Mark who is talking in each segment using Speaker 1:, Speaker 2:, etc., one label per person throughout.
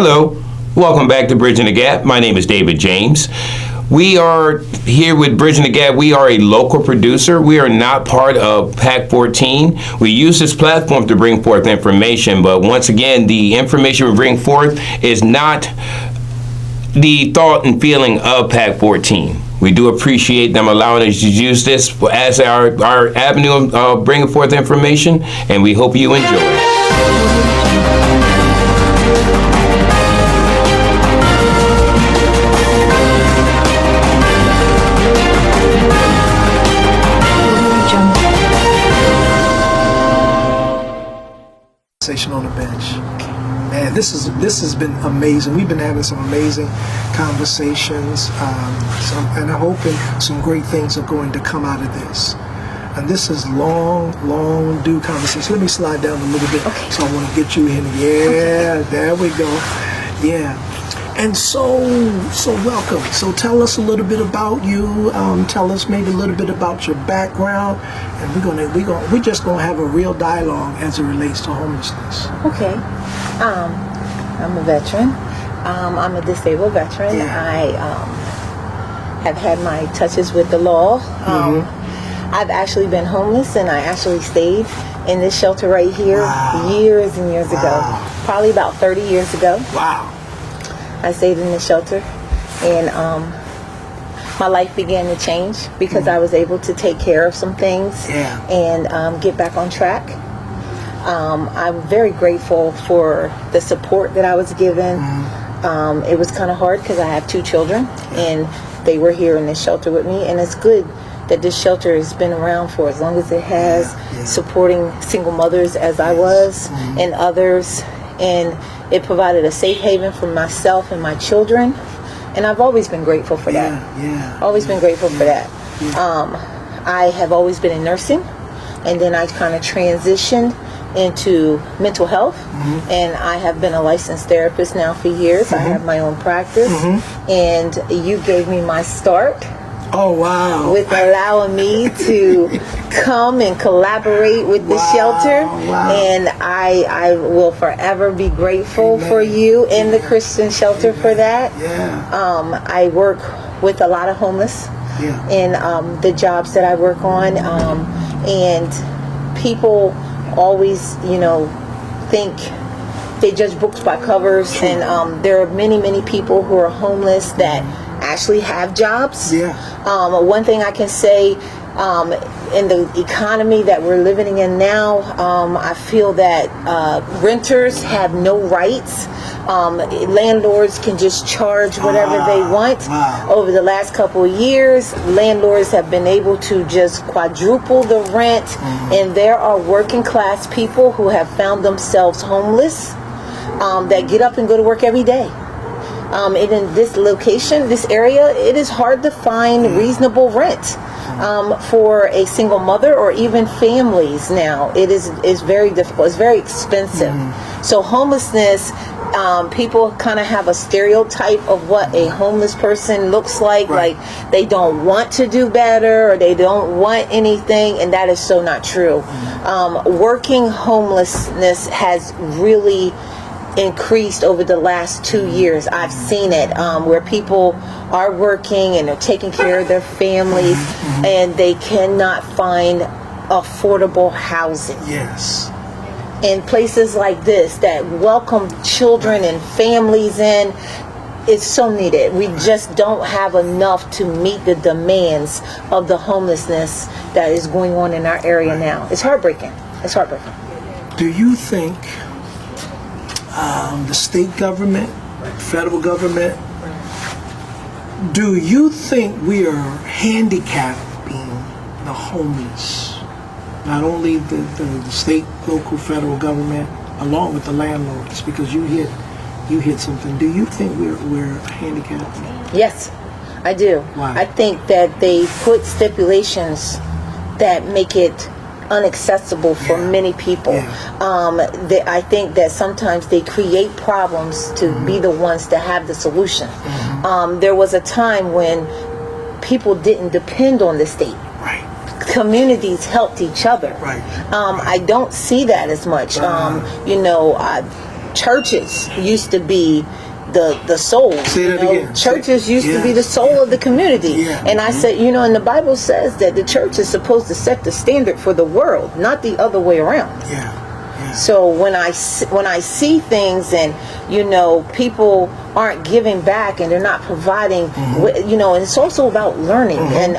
Speaker 1: Hello, welcome back to Bridging the Gap. My name is David James. We are here with Bridging the Gap. We are a local producer. We are not part of PAC 14. We use this platform to bring forth information, but once again, the information we bring forth is not the thought and feeling of PAC 14. We do appreciate them allowing us to use this as our avenue of bringing forth information, and we hope you enjoy it.
Speaker 2: On the bench. Man, this has been amazing. We've been having some amazing conversations, and I'm hoping some great things are going to come out of this. And this is long due conversation. Let me slide down a little bit.
Speaker 3: Okay.
Speaker 2: So I want to get you in. Yeah, there we go. Yeah. And so welcome. So tell us a little bit about you. Tell us maybe a little bit about your background, and we're just gonna have a real dialogue as it relates to homelessness.
Speaker 3: Okay. I'm a veteran. I'm a disabled veteran.
Speaker 2: Yeah.
Speaker 3: I have had my touches with the law. I've actually been homeless, and I actually stayed in this shelter right here years and years ago. Probably about 30 years ago.
Speaker 2: Wow.
Speaker 3: I stayed in the shelter, and my life began to change because I was able to take care of some things and get back on track. I'm very grateful for the support that I was given. It was kind of hard because I have 2 children, and they were here in this shelter with me, and it's good that this shelter has been around for as long as it has, supporting single mothers as I was and others, and it provided a safe haven for myself and my children, and I've always been grateful for that. Always been grateful for that. I have always been in nursing, and then I kind of transitioned into mental health, and I have been a licensed therapist now for years. I have my own practice, and you gave me my start.
Speaker 2: Oh, wow.
Speaker 3: With allowing me to come and collaborate with the shelter.
Speaker 2: Wow.
Speaker 3: And I will forever be grateful for you and the Christian shelter for that.
Speaker 2: Yeah.
Speaker 3: I work with a lot of homeless in the jobs that I work on. And people always, think they judge books by covers. And there are many people who are homeless that actually have jobs. One thing I can say, in the economy that we're living in now, I feel that renters have no rights. Landlords can just charge whatever they want. Over the last couple of years, landlords have been able to just quadruple the rent, and there are working class people who have found themselves homeless, that get up and go to work every day. And in this location, this area, it is hard to find reasonable rent for a single mother or even families now. It is very difficult. It's very expensive. So homelessness, people kind of have a stereotype of what a homeless person looks like. Like they don't want to do better, or they don't want anything, and that is so not true. Working homelessness has really increased over the last 2 years. I've seen it where people are working and they're taking care of their families, and they cannot find affordable housing.
Speaker 2: Yes.
Speaker 3: And places like this that welcome children and families in, it's so needed. We just don't have enough to meet the demands of the homelessness that is going on in our area now. It's heartbreaking. It's heartbreaking.
Speaker 2: Do you think the state government, federal government, do you think we are handicapping the homeless? Not only the state, local, federal government, along with the landlords, because you hit something. Do you think we're handicapping?
Speaker 3: Yes, I do.
Speaker 2: Why?
Speaker 3: I think that they put stipulations that make it inaccessible for many people. I think that sometimes they create problems to be the ones to have the solution. There was a time when people didn't depend on the state.
Speaker 2: Right.
Speaker 3: Communities helped each other.
Speaker 2: Right.
Speaker 3: I don't see that as much. churches used to be the soul.
Speaker 2: Say that again.
Speaker 3: Churches used to be the soul of the community.
Speaker 2: Yeah.
Speaker 3: And I said, and the Bible says that the church is supposed to set the standard for the world, not the other way around.
Speaker 2: Yeah.
Speaker 3: So when I see things and people aren't giving back and they're not providing, and it's also about learning and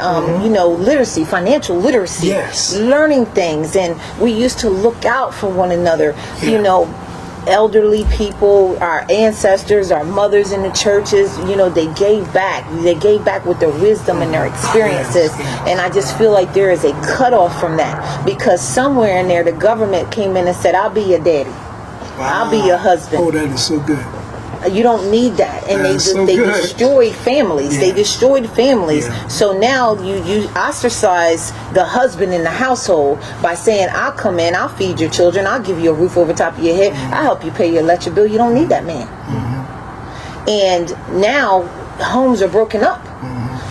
Speaker 3: literacy, financial literacy, learning things, and we used to look out for one another. Elderly people, our ancestors, our mothers in the churches, they gave back. They gave back with their wisdom and their experiences. And I just feel like there is a cutoff from that, because somewhere in there the government came in and said, I'll be your daddy.
Speaker 2: Wow.
Speaker 3: I'll be your husband.
Speaker 2: Oh, that is so good.
Speaker 3: You don't need that. And they destroyed families. They destroyed families. So now you ostracize the husband in the household by saying, I'll come in, I'll feed your children, I'll give you a roof over top of your head, I'll help you pay your electric bill. You don't need that man. And now homes are broken up.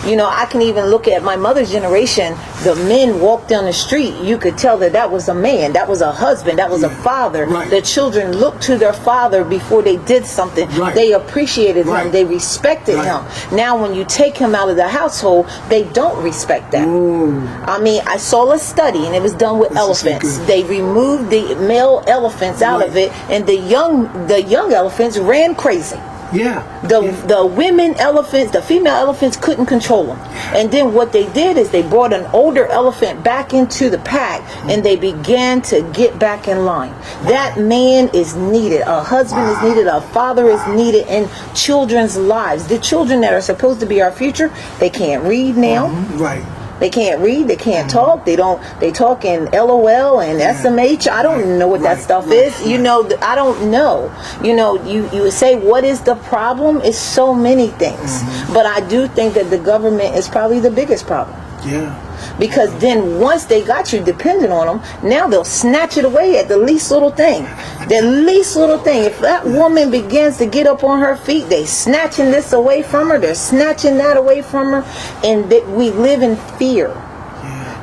Speaker 3: I can even look at my mother's generation. The men walked down the street. You could tell that was a man. That was a husband. That was a father.
Speaker 2: Right.
Speaker 3: The children looked to their father before they did something.
Speaker 2: Right.
Speaker 3: They appreciated him. They respected him. Now, when you take him out of the household, they don't respect that.
Speaker 2: Ooh.
Speaker 3: I mean, I saw a study, and it was done with elephants. They removed the male elephants out of it, and the young elephants ran crazy. The women elephants, the female elephants couldn't control them. And then what they did is they brought an older elephant back into the pack, and they began to get back in line. That man is needed. A husband is needed. A father is needed in children's lives. The children that are supposed to be our future, they can't read now.
Speaker 2: Right.
Speaker 3: They can't read, they can't talk, they talk in LOL and SMH. I don't know what that stuff is. I don't know. You would say, what is the problem? It's so many things. But I do think that the government is probably the biggest problem.
Speaker 2: Yeah.
Speaker 3: Because then once they got you dependent on them, now they'll snatch it away at the least little thing. The least little thing. If that woman begins to get up on her feet, they snatching this away from her, they're snatching that away from her, and we live in fear.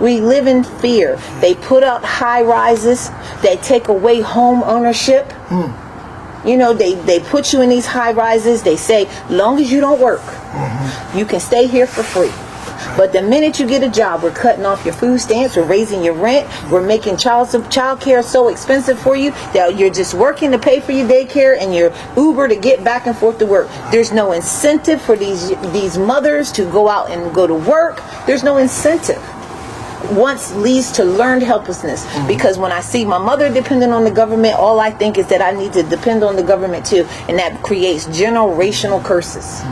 Speaker 3: We live in fear. They put out high rises, they take away home ownership. They put you in these high rises, they say, long as you don't work, you can stay here for free. But the minute you get a job, we're cutting off your food stamps, we're raising your rent, we're making child care so expensive for you that you're just working to pay for your daycare and your Uber to get back and forth to work. There's no incentive for these mothers to go out and go to work. There's no incentive. Once leads to learned helplessness, because when I see my mother dependent on the government, all I think is that I need to depend on the government too, and that creates generational curses.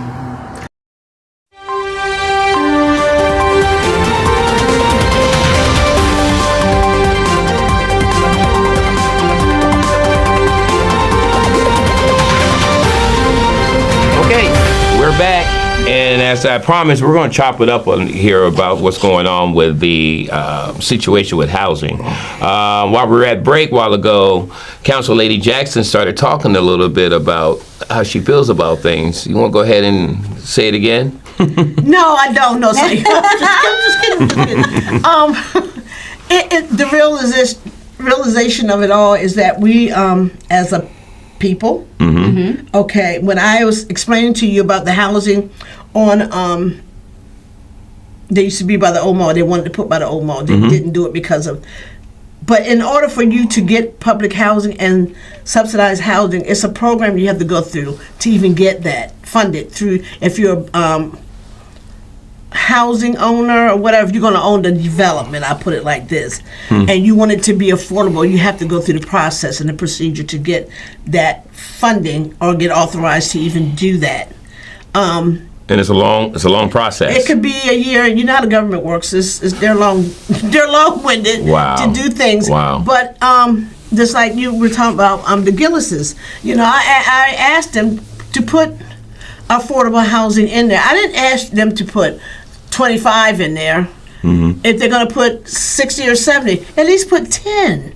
Speaker 1: Back, and as I promised, we're going to chop it up on here about what's going on with the situation with housing. While we were at break a while ago, Council Lady Jackson started talking a little bit about how she feels about things. You want to go ahead and say it again?
Speaker 4: No, I don't. No, sorry. Just kidding. The realization of it all is that we, as a people. Okay, when I was explaining to you about the housing on, they used to be by the old mall. They wanted to put by the old mall. They didn't do it because of. But in order for you to get public housing and subsidized housing, it's a program you have to go through to even get that funded through. If you're housing owner or whatever, you're going to own the development, I put it like this, and you want it to be affordable, you have to go through the process and the procedure to get that funding or get authorized to even do that.
Speaker 1: And it's a long process.
Speaker 4: It could be a year. You know how the government works. They're long-winded to do things.
Speaker 1: Wow.
Speaker 4: But just like you were talking about the Gillises, I asked them to put affordable housing in there. I didn't ask them to put 25 in there. If they're going to put 60 or 70, at least put 10.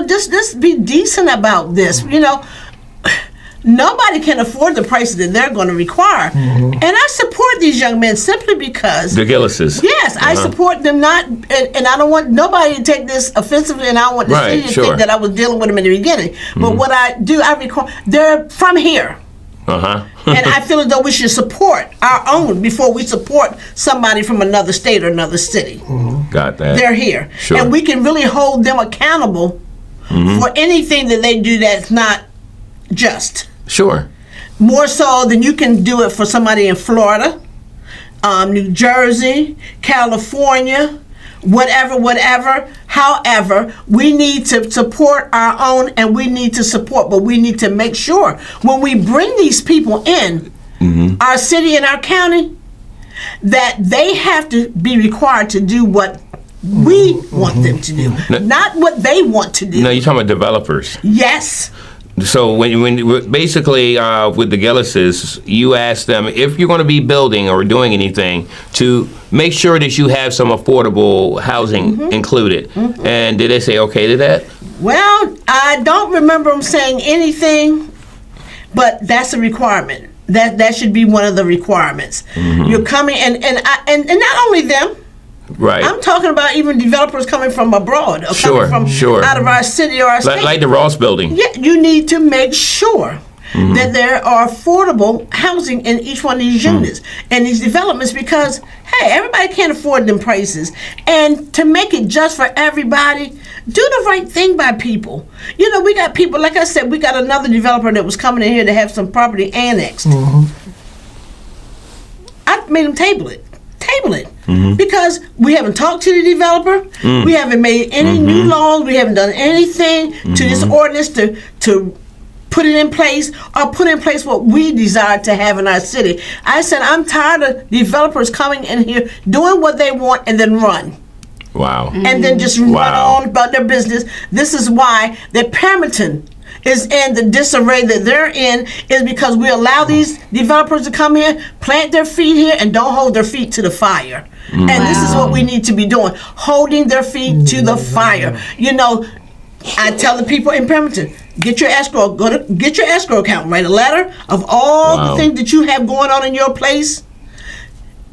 Speaker 4: Just be decent about this. nobody can afford the prices that they're going to require. And I support these young men simply because
Speaker 1: The Gillises.
Speaker 4: yes, I support them not, and I don't want nobody to take this offensively, and I don't want the
Speaker 1: Right,
Speaker 4: city to
Speaker 1: sure.
Speaker 4: think that I was dealing with them in the beginning. But what I do, I require, they're from here. And I feel as though we should support our own before we support somebody from another state or another city.
Speaker 1: Got that.
Speaker 4: They're here.
Speaker 1: Sure.
Speaker 4: And we can really hold them accountable for anything that they do that's not just.
Speaker 1: Sure.
Speaker 4: More so than you can do it for somebody in Florida, New Jersey, California, whatever. However, we need to support our own, and we need to support, but we need to make sure when we bring these people in our city and our county, that they have to be required to do what we want them to do, not what they want to do.
Speaker 1: No, you're talking about developers.
Speaker 4: Yes.
Speaker 1: So when basically with the Gillises, you ask them if you're going to be building or doing anything to make sure that you have some affordable housing included. And did they say okay to that?
Speaker 4: Well, I don't remember them saying anything, but that's a requirement. That should be one of the requirements. You're coming, and not only them.
Speaker 1: Right.
Speaker 4: I'm talking about even developers coming from abroad or
Speaker 1: Sure,
Speaker 4: coming from
Speaker 1: sure.
Speaker 4: out of our city or our state.
Speaker 1: like the Ross building.
Speaker 4: Yeah, you need to make sure that there are affordable housing in each one of these units and these developments, because hey, everybody can't afford them prices. And to make it just for everybody, do the right thing by people. You know, we got people, like I said, we got another developer that was coming in here to have some property annexed. I made them table it. Because we haven't talked to the developer, we haven't made any new laws, we haven't done anything to this ordinance to put it in place or put in place what we desire to have in our city. I said I'm tired of developers coming in here doing what they want and then run.
Speaker 1: Wow.
Speaker 4: And then just run
Speaker 1: Wow.
Speaker 4: on about their business. This is why that Permiton is in the disarray that they're in, is because we allow these developers to come here, plant their feet here, and don't hold their feet to the fire. And this is what we need to be doing, holding their feet to the fire. You know, I tell the people in Permiton, get your escrow account, write a letter of all
Speaker 1: Wow.
Speaker 4: the things that you have going on in your place,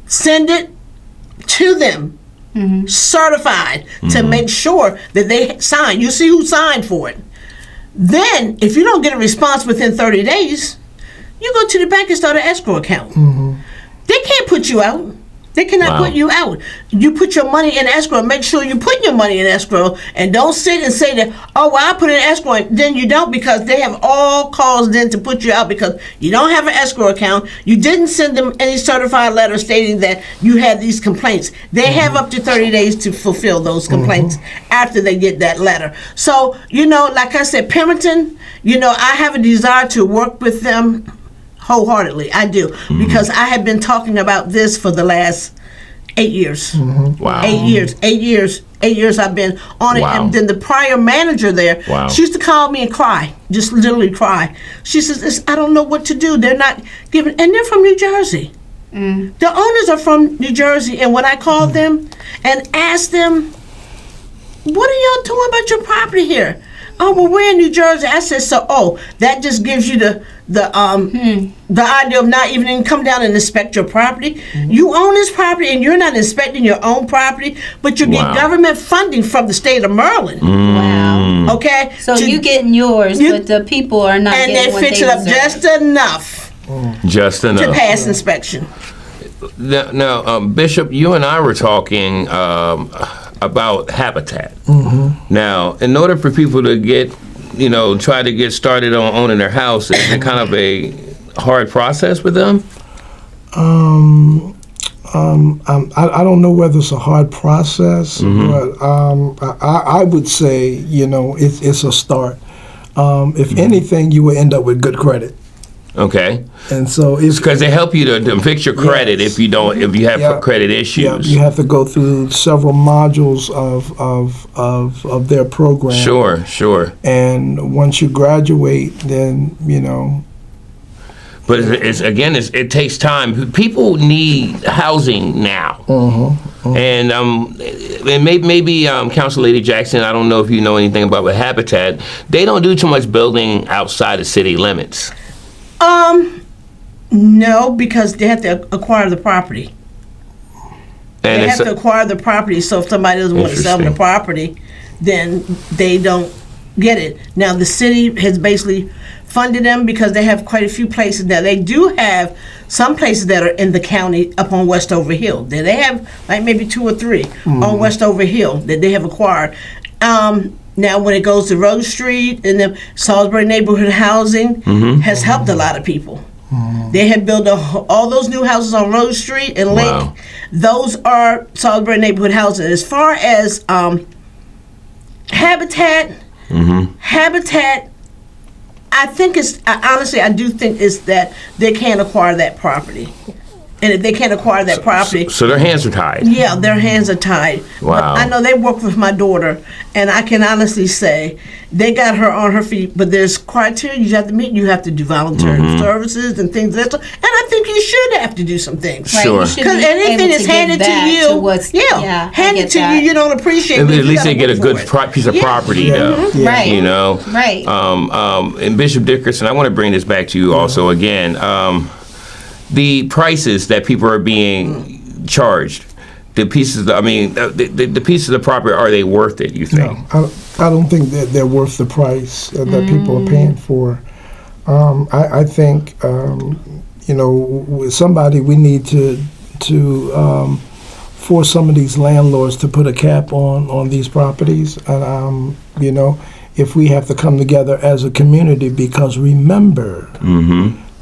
Speaker 4: send it to them, certified, to make sure that they sign. You see who signed for it. Then, if you don't get a response within 30 days, you go to the bank and start an escrow account. They can't put you out. They cannot
Speaker 1: Wow.
Speaker 4: put you out. You put your money in escrow. Make sure you put your money in escrow, and don't sit and say that, oh, well, I put it in escrow. And then you don't, because they have all calls then to put you out because you don't have an escrow account. You didn't send them any certified letter stating that you had these complaints. They have up to 30 days to fulfill those complaints after they get that letter. So, you know, like I said, Permiton, you know, I have a desire to work with them wholeheartedly. I do, because I have been talking about this for the last 8 years.
Speaker 1: Wow.
Speaker 4: 8 years. 8 years I've been on it.
Speaker 1: Wow.
Speaker 4: And then the prior manager there,
Speaker 1: Wow.
Speaker 4: she used to call me and cry, just literally cry. She says, I don't know what to do. They're not giving, and they're from New Jersey. The owners are from New Jersey, and when I called them and asked them, what are y'all doing about your property here? Oh, well, we're in New Jersey. I said, so, that just gives you the idea of not even come down and inspect your property. You own this property, and you're not inspecting your own property, but you
Speaker 1: Wow.
Speaker 4: get government funding from the state of Maryland.
Speaker 5: Wow.
Speaker 4: Okay?
Speaker 5: So
Speaker 4: To-
Speaker 5: you getting yours,
Speaker 4: you-
Speaker 5: but the people are not
Speaker 4: and
Speaker 5: getting
Speaker 4: they
Speaker 5: what
Speaker 4: fix
Speaker 5: they
Speaker 4: it up
Speaker 5: deserve.
Speaker 4: just enough
Speaker 1: Just
Speaker 4: to
Speaker 1: enough.
Speaker 4: pass inspection.
Speaker 1: Now, Bishop, you and I were talking about habitat. Now, in order for people to get, try to get started on owning their house, is it kind of a hard process with them?
Speaker 2: I don't know whether it's a hard process, but I would say, it's a start. If anything, you will end up with good credit.
Speaker 1: Okay,
Speaker 2: And so it's
Speaker 1: because they help you to fix your credit
Speaker 2: Yes.
Speaker 1: if you have
Speaker 2: Yeah.
Speaker 1: credit
Speaker 2: yeah,
Speaker 1: issues.
Speaker 2: you have to go through several modules of their program.
Speaker 1: Sure.
Speaker 2: And once you graduate, then
Speaker 1: But it takes time. People need housing now. And maybe Council Lady Jackson, I don't know if you know anything about with Habitat, they don't do too much building outside of city limits.
Speaker 4: No, because they have to acquire the property.
Speaker 1: And
Speaker 4: They
Speaker 1: it's
Speaker 4: have to acquire the property, so if somebody doesn't want to sell them the
Speaker 1: Interesting.
Speaker 4: property, then they don't get it. Now, the city has basically funded them because they have quite a few places. Now, they do have some places that are in the county up on Westover Hill. They have like maybe 2 or 3 on Westover Hill that they have acquired. Now, when it goes to Rose Street and the Salisbury Neighborhood Housing has helped a lot of people. They have built all those new houses on Rose Street and Lake.
Speaker 1: Wow.
Speaker 4: Those are Salisbury Neighborhood Housing. As far as Habitat, Habitat, I think honestly, I do think it's that they can't acquire that property. And if they can't acquire that property,
Speaker 1: so their hands are tied.
Speaker 4: yeah, their hands are tied.
Speaker 1: Wow.
Speaker 4: But I know they work with my daughter, and I can honestly say they got her on her feet. But there's criteria you have to meet. You have to do voluntary services and things like that. And I think you should have to do some things.
Speaker 5: Right,
Speaker 1: Sure.
Speaker 5: you should
Speaker 4: Because
Speaker 5: be
Speaker 4: anything
Speaker 5: able
Speaker 4: that's
Speaker 5: to give
Speaker 4: handed to
Speaker 5: back
Speaker 4: you,
Speaker 5: to what's, I
Speaker 4: handed
Speaker 5: get
Speaker 4: to
Speaker 5: that.
Speaker 4: you don't appreciate.
Speaker 1: At
Speaker 4: it.
Speaker 1: least
Speaker 4: You
Speaker 1: they get a
Speaker 4: gotta
Speaker 1: good
Speaker 4: work for it.
Speaker 1: piece of
Speaker 4: Yeah.
Speaker 1: property, though.
Speaker 5: Right.
Speaker 1: You know,
Speaker 5: Right.
Speaker 1: And Bishop Dickerson, I want to bring this back to you also again. The prices that people are being charged, the pieces. The pieces of the property, are they worth it? You think?
Speaker 6: No, I don't think that they're worth the price that people are paying for. I think with somebody we need to force some of these landlords to put a cap on these properties, and if we have to come together as a community, because remember,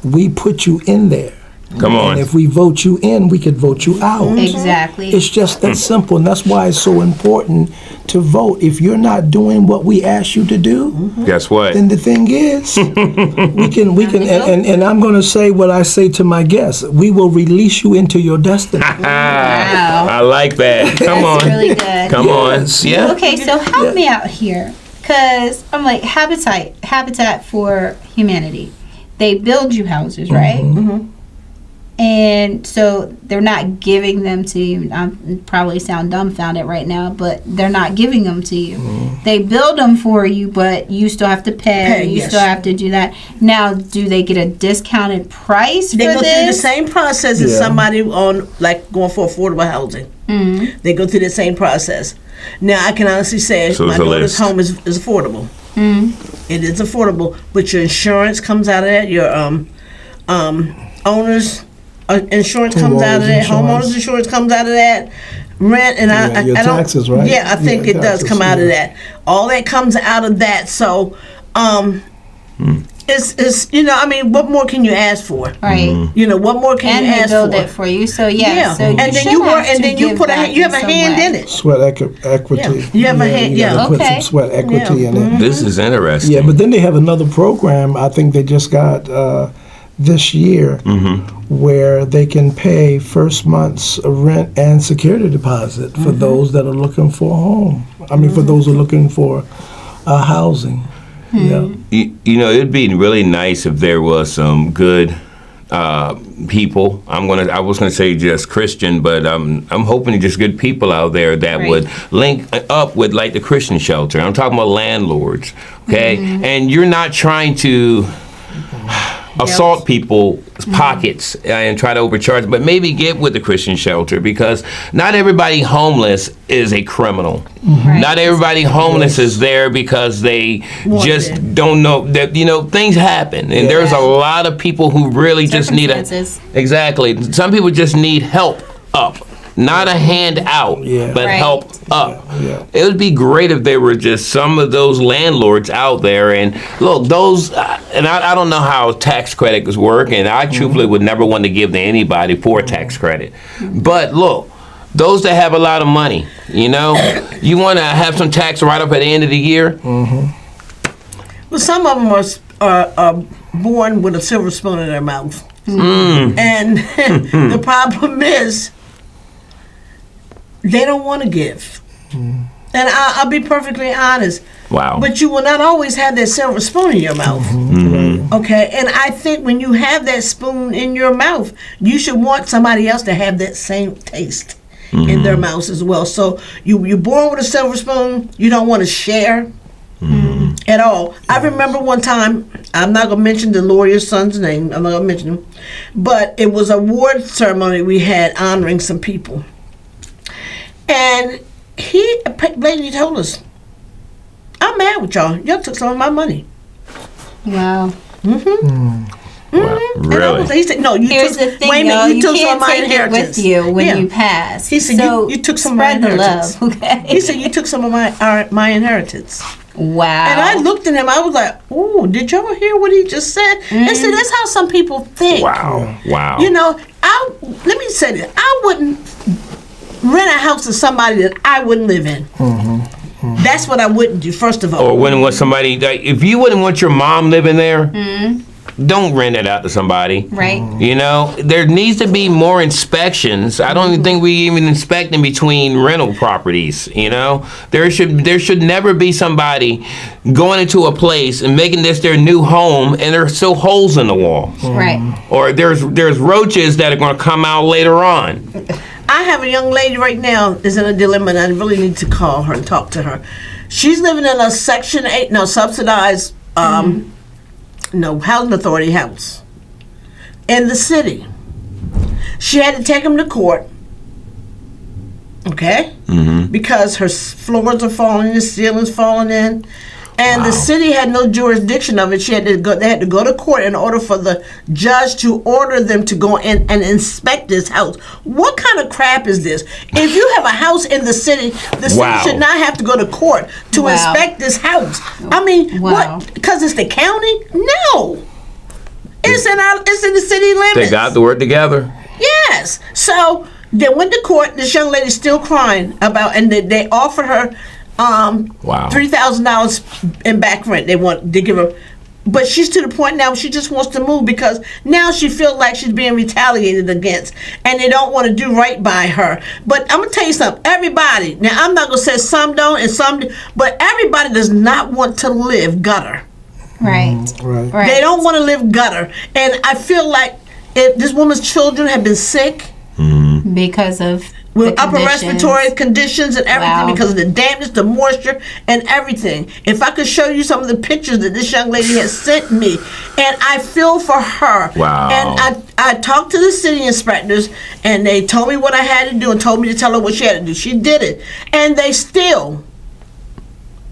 Speaker 6: we put you in there.
Speaker 1: Come on.
Speaker 6: And if we vote you in, we could vote you out.
Speaker 5: Exactly.
Speaker 6: It's just that simple, and that's why it's so important to vote. If you're not doing what we ask you to do,
Speaker 1: Guess what?
Speaker 6: then the thing is, we can, and I'm going to say what I say to my guests: we will release you into your destiny.
Speaker 5: Wow.
Speaker 1: I like that. Come on.
Speaker 5: That's really good.
Speaker 1: Come
Speaker 6: Yes.
Speaker 1: on. Yeah.
Speaker 5: Okay, so help me out here, because I'm like Habitat for Humanity. They build you houses, right? And so they're not giving them to you. I probably sound dumbfounded right now, but they're not giving them to you. They build them for you, but you still have to pay. You
Speaker 4: yes.
Speaker 5: still have to do that. Now, do they get a discounted price
Speaker 4: They
Speaker 5: for
Speaker 4: go through the
Speaker 5: this?
Speaker 4: same process as
Speaker 6: Yeah.
Speaker 4: somebody on like going for affordable housing. They go through the same process. Now I can honestly say
Speaker 1: So
Speaker 4: my
Speaker 1: there's a
Speaker 4: daughter's
Speaker 1: list.
Speaker 4: home is affordable. It is affordable, but your insurance comes out of that. Your owner's insurance comes out of that.
Speaker 6: Homeowners
Speaker 4: Homeowners insurance comes out of that. Rent and
Speaker 6: Yeah, your
Speaker 4: I don't.
Speaker 6: taxes, right?
Speaker 4: Yeah, I think
Speaker 6: Yeah,
Speaker 4: it does
Speaker 6: taxes,
Speaker 4: come out of
Speaker 6: yeah.
Speaker 4: that. All that comes out of that. So, it's what more can you ask for?
Speaker 5: Right.
Speaker 4: What more can
Speaker 5: And
Speaker 4: you
Speaker 5: they
Speaker 4: ask
Speaker 5: build
Speaker 4: for?
Speaker 5: it for you. So, yeah. So you
Speaker 4: and then
Speaker 5: should
Speaker 4: you work,
Speaker 5: have
Speaker 4: and
Speaker 5: to
Speaker 4: then you
Speaker 5: give
Speaker 4: put
Speaker 5: back
Speaker 4: you have a
Speaker 5: some
Speaker 4: hand
Speaker 5: way.
Speaker 4: in it.
Speaker 6: Sweat equity.
Speaker 4: Yeah. You have a hand-
Speaker 6: You gotta put
Speaker 5: Okay.
Speaker 6: some sweat equity in it.
Speaker 1: This is interesting.
Speaker 6: Yeah, but then they have another program. I think they just got this year, where they can pay first month's rent and security deposit for those that are looking for a home. I mean, for those who are looking for housing. Yeah.
Speaker 1: It'd be really nice if there was some good people. I was gonna say just Christian, but I'm hoping just good people out there that
Speaker 5: Right.
Speaker 1: would link up with like the Christian shelter. I'm talking about landlords, okay? And you're not trying to assault people's pockets and try to overcharge, but maybe get with the Christian shelter, because not everybody homeless is a criminal.
Speaker 5: Right.
Speaker 1: Not everybody homeless is there because they just
Speaker 4: it.
Speaker 1: don't know that things happen, and there's a lot of people who really just need
Speaker 5: Circumstances.
Speaker 1: exactly. Some people just need help up. Not a hand out,
Speaker 6: Yeah.
Speaker 1: but
Speaker 5: Right.
Speaker 1: help up.
Speaker 6: Yeah.
Speaker 1: It would be great if there were just some of those landlords out there. And look, those, and I don't know how tax credits work, and I truthfully would never want to give to anybody for a tax credit. But look, those that have a lot of money, you want to have some tax write-off at the end of the year.
Speaker 4: Well, some of them are born with a silver spoon in their mouth, and the problem is they don't want to give. And I'll be perfectly honest.
Speaker 1: Wow.
Speaker 4: But you will not always have that silver spoon in your mouth. Okay? And I think when you have that spoon in your mouth, you should want somebody else to have that same taste in their mouths as well. So you're born with a silver spoon, you don't want to share. at all. I remember one time, I'm not going to mention the lawyer's son's name, I'm not going to mention him, but it was a award ceremony we had honoring some people. And he blatantly told us, I'm mad with y'all. Y'all took some of my money.
Speaker 5: Wow.
Speaker 1: Wow, really?
Speaker 4: He said, "No, you
Speaker 5: Here's
Speaker 4: took.
Speaker 5: the thing,
Speaker 4: wait a minute,
Speaker 5: though.
Speaker 4: you
Speaker 5: You
Speaker 4: took some
Speaker 5: can't
Speaker 4: of my
Speaker 5: take it
Speaker 4: inheritance
Speaker 5: with you when
Speaker 4: Yeah.
Speaker 5: you pass.
Speaker 4: He said,
Speaker 5: So
Speaker 4: you took some of my
Speaker 5: spread the
Speaker 4: inheritance.
Speaker 5: love, okay?
Speaker 4: He said, you took some of my inheritance.
Speaker 5: Wow.
Speaker 4: And I looked at him. I was like, "Oh, did y'all hear what he just said?" And said, "That's how some people think."
Speaker 1: Wow. Wow.
Speaker 4: You know, let me say this: I wouldn't rent a house to somebody that I wouldn't live in. That's what I wouldn't do. First of all,
Speaker 1: Or wouldn't want somebody, like, if you wouldn't want your mom living there, don't rent it out to somebody.
Speaker 5: Right.
Speaker 1: You know, there needs to be more inspections. I don't even think we even inspect in between rental properties. You know, there should never be somebody going into a place and making this their new home, and there's still holes in the wall,
Speaker 5: Right.
Speaker 1: or there's roaches that are going to come out later on.
Speaker 4: I have a young lady right now is in a dilemma, and I really need to call her and talk to her. She's living in a Section 8, subsidized, housing authority house in the city. She had to take him to court, okay? Because her floors are falling in, the ceiling's falling in. And the city had no jurisdiction of it. They had to go to court in order for the judge to order them to go in and inspect this house. What kind of crap is this? If you have a house in the city
Speaker 1: Wow.
Speaker 4: should not have to go to court to
Speaker 5: Wow.
Speaker 4: inspect this house. I mean,
Speaker 5: Wow.
Speaker 4: what? Because it's the county? No. It's in the city limits.
Speaker 1: They got to work together.
Speaker 4: Yes. So they went to court. This young lady's still crying about, and they offered her
Speaker 1: Wow.
Speaker 4: $3,000 in back rent. They give her, but she's to the point now she just wants to move because now she feels like she's being retaliated against, and they don't want to do right by her. But I'm gonna tell you something. Everybody, now I'm not gonna say some don't and some, but everybody does not want to live gutter.
Speaker 5: Right.
Speaker 6: Right.
Speaker 5: Right.
Speaker 4: They don't want to live gutter, and I feel like if this woman's children have been sick
Speaker 5: Because of
Speaker 4: with
Speaker 5: the
Speaker 4: upper
Speaker 5: conditions.
Speaker 4: respiratory conditions and everything
Speaker 5: Wow.
Speaker 4: because of the dampness, the moisture, and everything. If I could show you some of the pictures that this young lady has sent me, and I feel for her.
Speaker 1: Wow.
Speaker 4: And I talked to the city inspectors, and they told me what I had to do and told me to tell her what she had to do. She did it, and they still,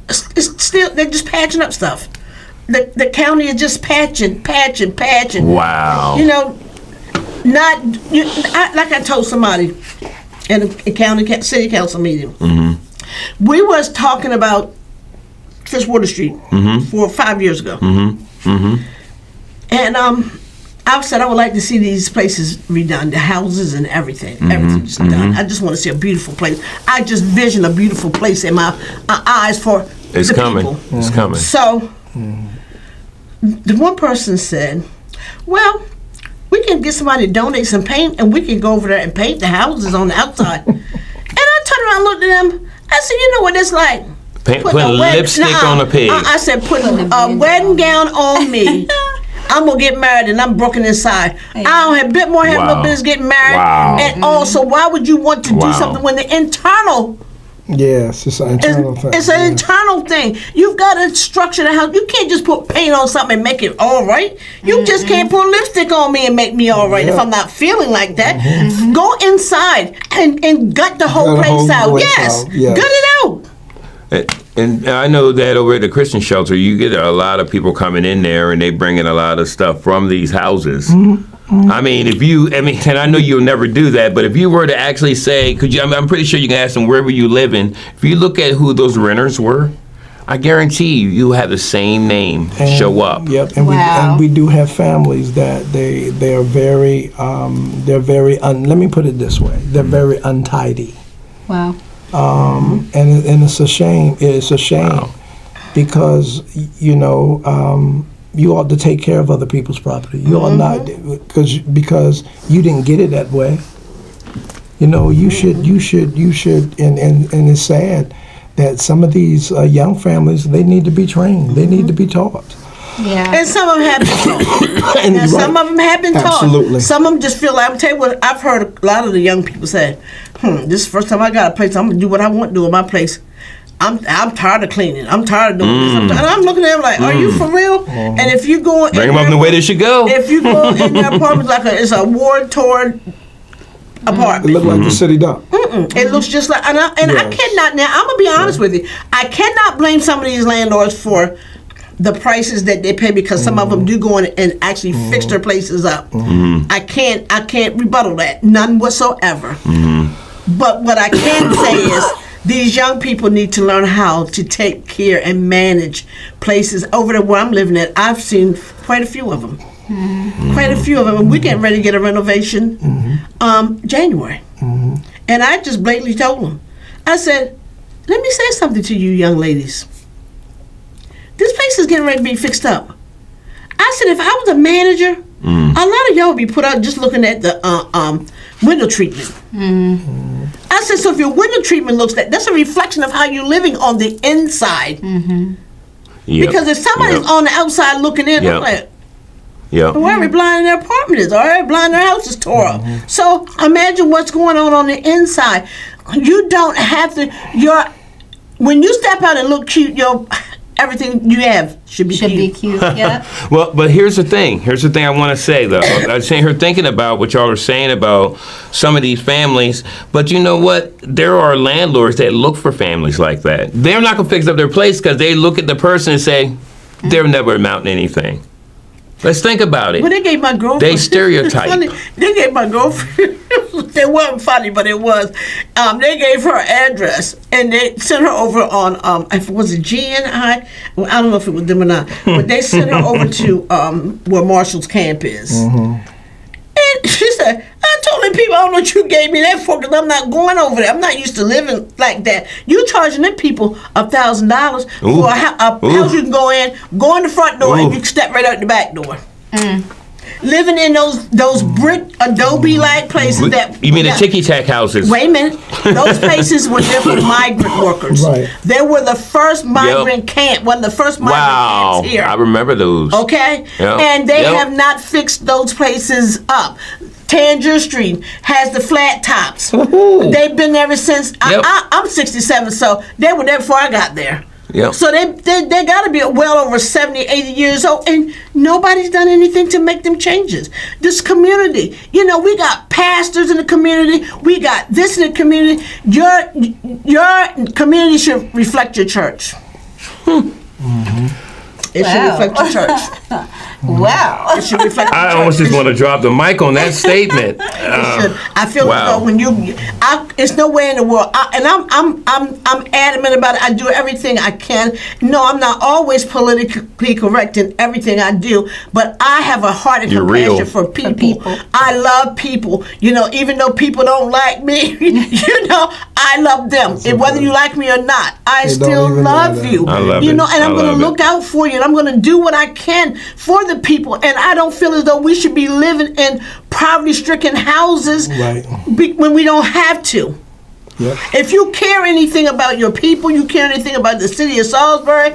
Speaker 4: they're just patching up stuff. The county is just patching.
Speaker 1: Wow.
Speaker 4: You know, like I told somebody in a city council meeting. We was talking about Fitzwater Street 4 or 5 years ago. And I said I would like to see these places redone, the houses and everything. Everything's done. I just want to see a beautiful place. I just vision a beautiful place in my eyes for
Speaker 1: It's
Speaker 4: the
Speaker 1: coming.
Speaker 4: people.
Speaker 1: It's coming.
Speaker 4: So, the one person said, well, we can get somebody to donate some paint and we can go over there and paint the houses on the outside. And I turned around and looked at them. I said, you know what it's like?
Speaker 1: Putting
Speaker 4: Put a
Speaker 1: lipstick on a pig.
Speaker 4: I said, put a wedding gown on me. I'm going to get married and I'm broken inside. I don't have a bit more having
Speaker 1: Wow.
Speaker 4: no business getting married.
Speaker 1: Wow.
Speaker 4: And also, why would you want to do
Speaker 1: Wow.
Speaker 4: something when the internal
Speaker 6: Yes, it's an internal thing.
Speaker 4: it's an
Speaker 6: yeah.
Speaker 4: internal thing. You've got to structure the house. You can't just put paint on something and make it all right. You just can't put lipstick on me and make me all right if I'm not feeling like that. Go inside and gut the whole
Speaker 6: Gut the
Speaker 4: place
Speaker 6: whole
Speaker 4: out.
Speaker 6: place
Speaker 4: Yes.
Speaker 6: out, yes.
Speaker 4: Gut it out.
Speaker 1: And I know that over at the Christian shelter, you get a lot of people coming in there, and they bring in a lot of stuff from these houses. I mean, and I know you'll never do that, but if you were to actually say, I'm pretty sure you can ask them wherever you live in. If you look at who those renters were, I guarantee you have the same name
Speaker 6: And-
Speaker 1: show up.
Speaker 6: Yep, and
Speaker 5: Wow.
Speaker 6: we do have families that they are very let me put it this way, they're very untidy.
Speaker 5: Wow.
Speaker 6: And it's a shame. It's a shame because you ought to take care of other people's property. You ought not because you didn't get it that way. You should. And it's sad that some of these young families, they need to be trained. They need to be taught.
Speaker 5: Yeah.
Speaker 4: And some of them have been taught.
Speaker 6: And
Speaker 4: Now, some of them have been taught.
Speaker 6: Absolutely.
Speaker 4: Some of them just feel like, I'm telling you what, I've heard a lot of the young people say, this is the first time I got a place, I'm going to do what I want to do in my place. I'm tired of cleaning. I'm tired of doing this. And I'm looking at them like, are you for real? And if you go
Speaker 1: Bring them up in the way they should go.
Speaker 4: if you go in their apartment it's a war torn
Speaker 6: It
Speaker 4: apartment.
Speaker 6: looked like the city dump.
Speaker 4: It looks just like, I
Speaker 6: Yes.
Speaker 4: cannot, now I'm gonna be honest with you, I cannot blame some of these landlords for the prices that they pay, because some of them do go in and actually fix their places up. I can't rebuttal that, none whatsoever. But what I can say is, these young people need to learn how to take care and manage places over there where I'm living at. I've seen quite a few of them. Quite a few of them. And we're getting ready to get a renovation January. And I just blatantly told them, I said, let me say something to you young ladies. This place is getting ready to be fixed up. I said, if I was a manager, a lot of y'all would be put out just looking at the window treatment. I said, so if your window treatment looks that's a reflection of how you're living on the inside.
Speaker 1: Yep.
Speaker 4: Because if somebody's on the outside looking in,
Speaker 1: Yep.
Speaker 4: I'm like,
Speaker 1: Yep.
Speaker 4: where every blind in their apartment is, or every blind in their house is tore up. So imagine what's going on the inside. You don't have to. When you step out and look cute, everything you have should be
Speaker 5: Should be
Speaker 4: cute.
Speaker 5: cute. Yeah.
Speaker 1: Well, but here's the thing. Here's the thing I want to say, though. I'm sitting here thinking about what y'all are saying about some of these families. But you know what? There are landlords that look for families like that. They're not going to fix up their place because they look at the person and say, they'll never amount to anything. Let's think about it.
Speaker 4: Well, they gave my girlfriend.
Speaker 1: They stereotype.
Speaker 4: Funny, they gave my girlfriend. It wasn't funny, but it was. They gave her address and they sent her over on. If it was a GNI, well, I don't know if it was them or not, but they sent her over to where Marshall's camp is. And she said, I told them people, I don't know what you gave me that for, because I'm not going over there. I'm not used to living like that. You charging them people $1,000 for a house you can go in the front door, and you can step right out the back door. Living in those brick adobe-like places that...
Speaker 1: You mean the ticky-tack houses?
Speaker 4: Wait a minute. Those places were there for migrant workers.
Speaker 6: Right.
Speaker 4: They were the first migrant camp, one of the first migrant camps here.
Speaker 1: I remember those.
Speaker 4: Okay?
Speaker 1: Yep.
Speaker 4: And they
Speaker 1: Yep.
Speaker 4: have not fixed those places up. Tangier Street has the flat tops. They've been there ever since.
Speaker 1: Yep.
Speaker 4: I'm 67, so they were there before I got there.
Speaker 1: Yep.
Speaker 4: So they got to be well over 70, 80 years old, and nobody's done anything to make them changes. This community, we got pastors in the community, we got this in the community. Your community should reflect your church. It should reflect your church.
Speaker 5: Wow.
Speaker 4: It should reflect your
Speaker 1: I
Speaker 4: church.
Speaker 1: almost just want to drop the mic on that statement.
Speaker 4: I feel
Speaker 1: wow.
Speaker 4: as though when it's no way in the world, I'm adamant about it. I do everything I can. No, I'm not always politically correct in everything I do, but I have a heart and
Speaker 1: You're
Speaker 4: compassion
Speaker 1: real.
Speaker 4: for people.
Speaker 5: people.
Speaker 4: I love people. Even though people don't like me, I love them. And whether you like me or not, I
Speaker 6: They don't
Speaker 4: still
Speaker 6: even know
Speaker 4: love
Speaker 6: that.
Speaker 4: you.
Speaker 1: I love it.
Speaker 4: And I'm
Speaker 1: I
Speaker 4: going to
Speaker 1: love it.
Speaker 4: look out for you, and I'm going to do what I can for the people. And I don't feel as though we should be living in poverty-stricken houses
Speaker 6: Right.
Speaker 4: when we don't have to.
Speaker 6: Yep.
Speaker 4: If you care anything about your people, you care anything about the city of Salisbury,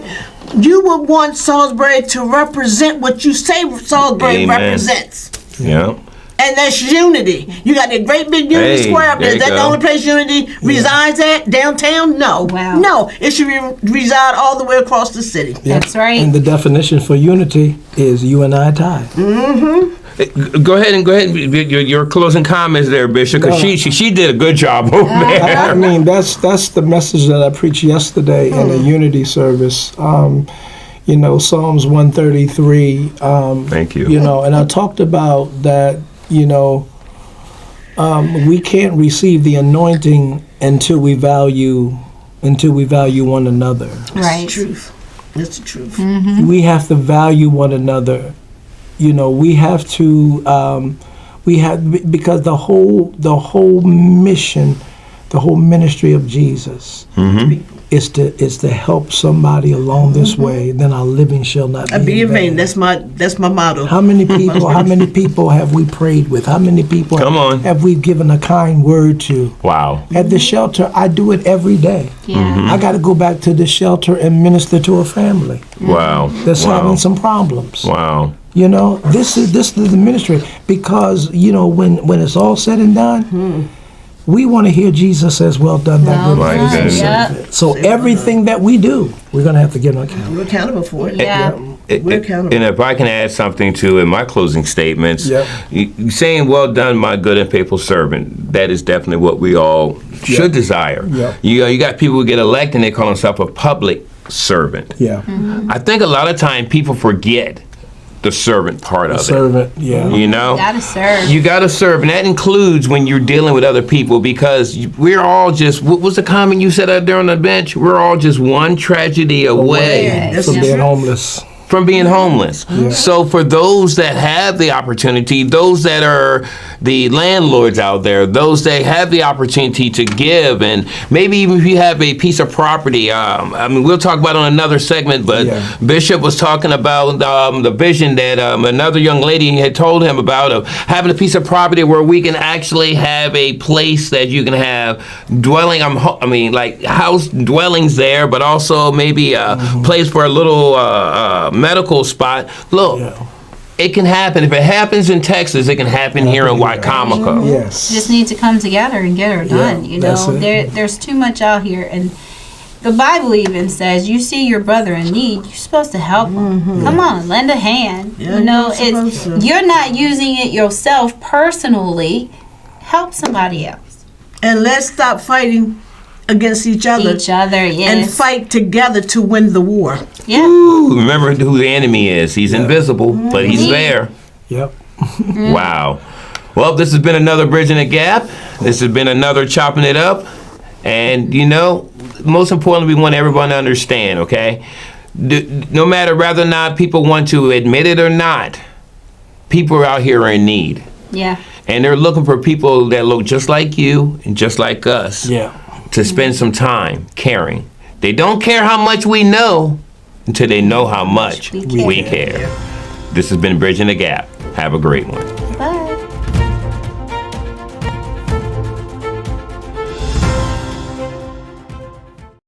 Speaker 4: you would want Salisbury to represent what you say Salisbury
Speaker 1: Amen.
Speaker 4: represents.
Speaker 1: Yeah.
Speaker 4: And that's unity. You got that great big Unity
Speaker 1: Hey,
Speaker 4: Square up there.
Speaker 1: there
Speaker 4: Is that
Speaker 1: you
Speaker 4: the
Speaker 1: go.
Speaker 4: only place Unity resides at downtown? No.
Speaker 5: Wow.
Speaker 4: No. It should reside all the way across the city.
Speaker 6: Yep.
Speaker 5: That's right.
Speaker 6: And the definition for unity is you and I tie.
Speaker 1: Go ahead and your closing comments there, Bishop, because
Speaker 6: No.
Speaker 1: she did a good job over there.
Speaker 6: I mean, that's the message that I preached yesterday in a unity service. Psalms 133.
Speaker 1: Thank you.
Speaker 6: And I talked about that. We can't receive the anointing until we value one another.
Speaker 5: Right.
Speaker 4: It's the truth. It's the truth.
Speaker 6: We have to value one another. We have to. Because the whole mission, the whole ministry of Jesus is to help somebody along this way. Then our living shall not
Speaker 4: Be in vain. That's my motto.
Speaker 6: How many people have we prayed with? How many people
Speaker 1: Come on.
Speaker 6: have we given a kind word to?
Speaker 1: Wow.
Speaker 6: At the shelter, I do it every day.
Speaker 5: Yeah.
Speaker 6: I got to go back to the shelter and minister to a family
Speaker 1: Wow.
Speaker 6: that's
Speaker 1: wow.
Speaker 6: having some problems.
Speaker 1: Wow.
Speaker 6: This is the ministry, because when it's all said and done, we want to hear Jesus says, "Well done, thy good
Speaker 1: My
Speaker 6: and faithful
Speaker 1: goodness.
Speaker 6: servant." So everything that we do, we're going to have to give an account.
Speaker 4: We're accountable for it.
Speaker 5: Yeah.
Speaker 4: We're accountable.
Speaker 1: And if I can add something to in my closing statements,
Speaker 6: Yep.
Speaker 1: you saying, "Well done, my good and faithful servant," that is definitely what we all should desire.
Speaker 6: Yep.
Speaker 1: You got people who get elected and they call themselves a public servant.
Speaker 6: Yeah,
Speaker 1: I think a lot of time people forget the servant part of
Speaker 6: servant. Yeah,
Speaker 1: it. You know,
Speaker 5: Gotta serve.
Speaker 1: you got to serve, and that includes when you're dealing with other people, because we're all just. What was the comment you said out there on the bench? We're all just one tragedy away
Speaker 4: That's
Speaker 6: from
Speaker 4: the
Speaker 6: being
Speaker 4: truth.
Speaker 6: homeless.
Speaker 1: from being homeless. So for those that have the opportunity, those that are the landlords out there, those that have the opportunity to give, and maybe even if you have a piece of property, I mean, we'll talk about it on another segment, but
Speaker 6: Yeah.
Speaker 1: Bishop was talking about the vision that another young lady had told him about, of having a piece of property where we can actually have a place that you can have dwelling, like house dwellings there, but also maybe a place for a little medical spot. Look,
Speaker 6: Yeah.
Speaker 1: it can happen. If it happens in Texas, it can happen here in Wycomico.
Speaker 6: Yes.
Speaker 5: Just need to come together and get her done. You
Speaker 6: that's
Speaker 5: know,
Speaker 6: it.
Speaker 5: there's too much out here, and the Bible even says, "You see your brother in need, you're supposed to help him. Come on, lend a hand."
Speaker 4: Yeah,
Speaker 5: you know,
Speaker 4: you're
Speaker 5: it's
Speaker 4: supposed to.
Speaker 5: you're not using it yourself personally. Help somebody else.
Speaker 4: And let's stop fighting against each other.
Speaker 5: Each other, yes.
Speaker 4: And fight together to win the war.
Speaker 5: Yeah.
Speaker 1: Ooh, remember who the enemy is. He's invisible, but he's there.
Speaker 6: Yep.
Speaker 1: Wow. Well, this has been another Bridging the Gap. This has been another Chopping It Up. And, you know, most importantly, we want everyone to understand, okay? No matter whether or not people want to admit it or not, people out here are in need.
Speaker 5: Yeah.
Speaker 1: And they're looking for people that look just like you and just like us
Speaker 6: Yeah.
Speaker 1: to spend some time caring. They don't care how much we know until they know how much
Speaker 5: We care.
Speaker 1: we care. This has been Bridging the Gap. Have a great one.
Speaker 5: Bye.